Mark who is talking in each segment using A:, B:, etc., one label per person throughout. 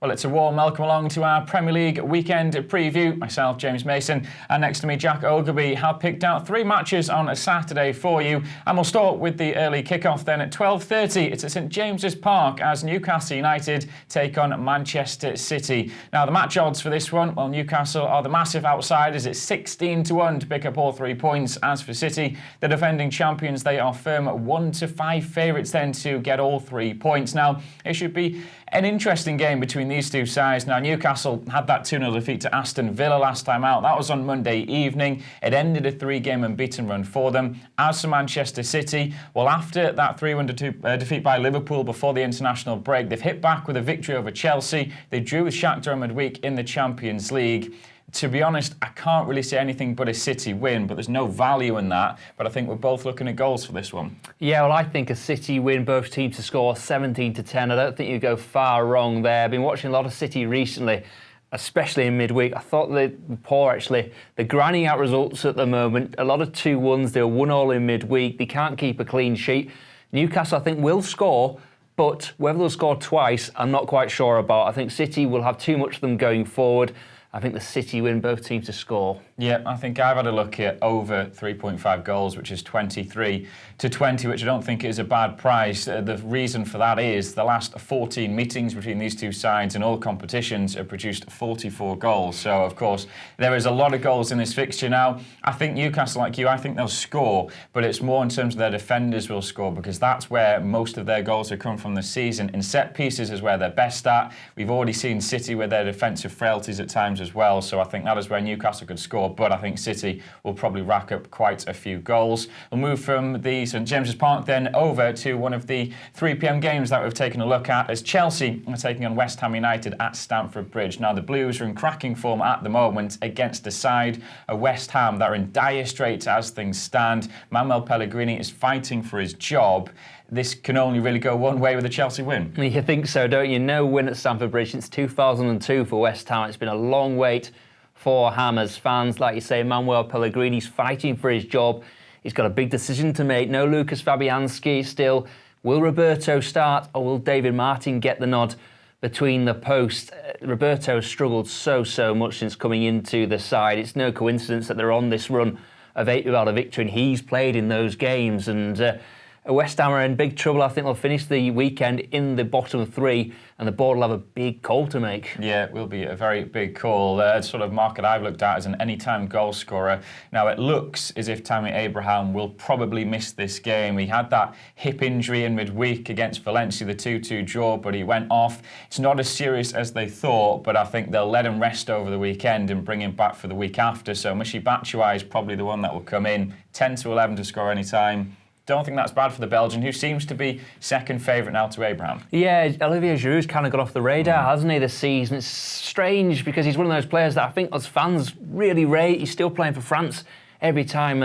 A: Well, it's a warm welcome along to our Premier League weekend preview. Myself, James Mason, and next to me, Jack Ogalbe, have picked out 3 matches on a Saturday for you. And we'll start with the early kick-off then at 12:30. It's at St James's Park as Newcastle United take on Manchester City. Now, the match odds for this one, well, Newcastle are the massive outsiders. It's 16-1 to pick up all 3 points. As for City, the defending champions, they are firm 1-5 favourites then to get all 3 points. Now, it should be an interesting game between these two sides. Now, Newcastle had that 2-0 defeat to Aston Villa last time out. That was on Monday evening. It ended a 3-game unbeaten run for them. As for Manchester City, well, after that 3-1 defeat by Liverpool before the international break, they've hit back with a victory over Chelsea. They drew with Shakhtar midweek in the Champions League. To be honest, I can't really say anything but a City win, but there's no value in that. But I think we're both looking at goals for this one.
B: Yeah, well, I think a City win, both teams to score 17-10. I don't think you go far wrong there. I've been watching a lot of City recently, especially in midweek. I thought they were poor, actually. They're grinding out results at the moment. A lot of 2-1s. They were 1-1 in midweek. They can't keep a clean sheet. Newcastle, I think, will score, but whether they'll score twice, I'm not quite sure about. I think City will have too much of them going forward. I think the City win, both teams to score. Yeah,
A: I think I've had a look at over 3.5 goals, which is 23-20, which I don't think is a bad price. The reason for that is the last 14 meetings between these two sides in all competitions have produced 44 goals. So, of course, there is a lot of goals in this fixture now. I think Newcastle, like you, I think they'll score, but it's more in terms of their defenders will score, because that's where most of their goals have come from this season. In set pieces is where they're best at. We've already seen City with their defensive frailties at times as well, so I think that is where Newcastle could score, but I think City will probably rack up quite a few goals. We'll move from the St James's Park then over to one of the 3 p.m. games that we've taken a look at, as Chelsea are taking on West Ham United at Stamford Bridge. Now, the Blues are in cracking form at the moment against a side of West Ham that are in dire straits as things stand. Manuel Pellegrini is fighting for his job. This can only really go one way with a Chelsea win.
B: You think so, don't you? No win at Stamford Bridge since 2002 for West Ham. It's been a long wait for Hammers fans. Like you say, Manuel Pellegrini's fighting for his job. He's got a big decision to make. No Lucas Fabianski still. Will Roberto start, or will David Martin get the nod between the posts? Roberto has struggled so much since coming into the side. It's no coincidence that they're on this run of 8 without a victory, and he's played in those games. And West Ham are in big trouble. I think they'll finish the weekend in the bottom 3, and the board will have a big call to make.
A: Yeah, it will be a very big call. The sort of market I've looked at as an anytime goal scorer. Now, it looks as if Tammy Abraham will probably miss this game. He had that hip injury in midweek against Valencia, the 2-2 draw, but he went off. It's not as serious as they thought, but I think they'll let him rest over the weekend and bring him back for the week after. So Michy Batshuayi is probably the one that will come in. 10-11 to score any time. Don't think that's bad for the Belgian, who seems to be second favourite now to Abraham.
B: Yeah, Olivier Giroud's kind of got off the radar, hasn't he, this season? It's strange because he's one of those players that I think us fans really rate. He's still playing for France every time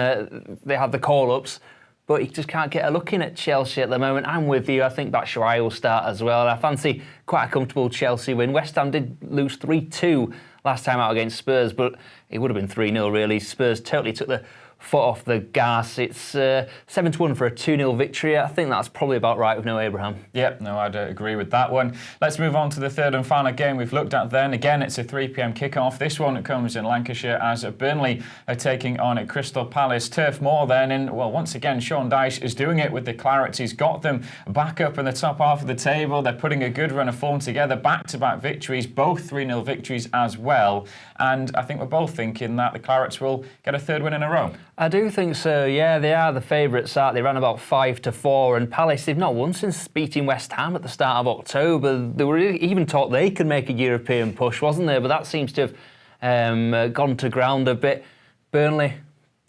B: they have the call-ups, but he just can't get a look in at Chelsea at the moment. I'm with you. I think Batshuayi will start as well. I fancy quite a comfortable Chelsea win. West Ham did lose 3-2 last time out against Spurs, but it would have been 3-0 really. Spurs totally took the foot off the gas. It's 7-1 for a 2-0 victory. I think that's probably about right with no Abraham.
A: Yep, no, I'd agree with that one. Let's move on to the third and final game we've looked at then. Again, it's a 3 p.m. kickoff. This one comes in Lancashire as Burnley are taking on Crystal Palace. Turf Moor then, and well, once again, Sean Dyche is doing it with the Clarets. He's got them back up in the top half of the table. They're putting a good run of form together, back-to-back victories, both 3-0 victories as well. And I think we're both thinking that the Clarets will get a third win in a row.
B: I do think so, yeah. They are the favourites. They ran about 5-4, and Palace, they've not won since beating West Ham at the start of October. They were even thought they could make a European push, wasn't there? But that seems to have gone to ground a bit. Burnley,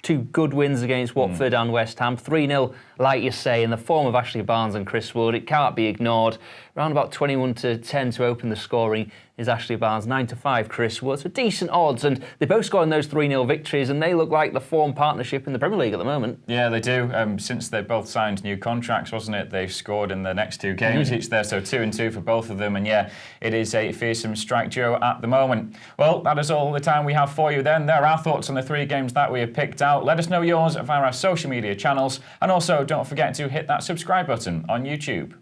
B: 2 good wins against Watford and West Ham. 3-0, like you say, in the form of Ashley Barnes and Chris Wood. It can't be ignored. Around about 21-10 to open the scoring is Ashley Barnes, 9-5 Chris Wood. So decent odds, and they both scored in those 3-0 victories, and they look like the form partnership in the Premier League at the moment.
A: Yeah, they do. Since they both signed new contracts, wasn't it? They've scored in the next 2 games each there, so 2-2 for both of them. And yeah, it is a fearsome strike duo at the moment. Well, that is all the time we have for you then. There are our thoughts on the 3 games that we have picked out. Let us know yours via our social media channels, and also don't forget to hit that subscribe button on YouTube.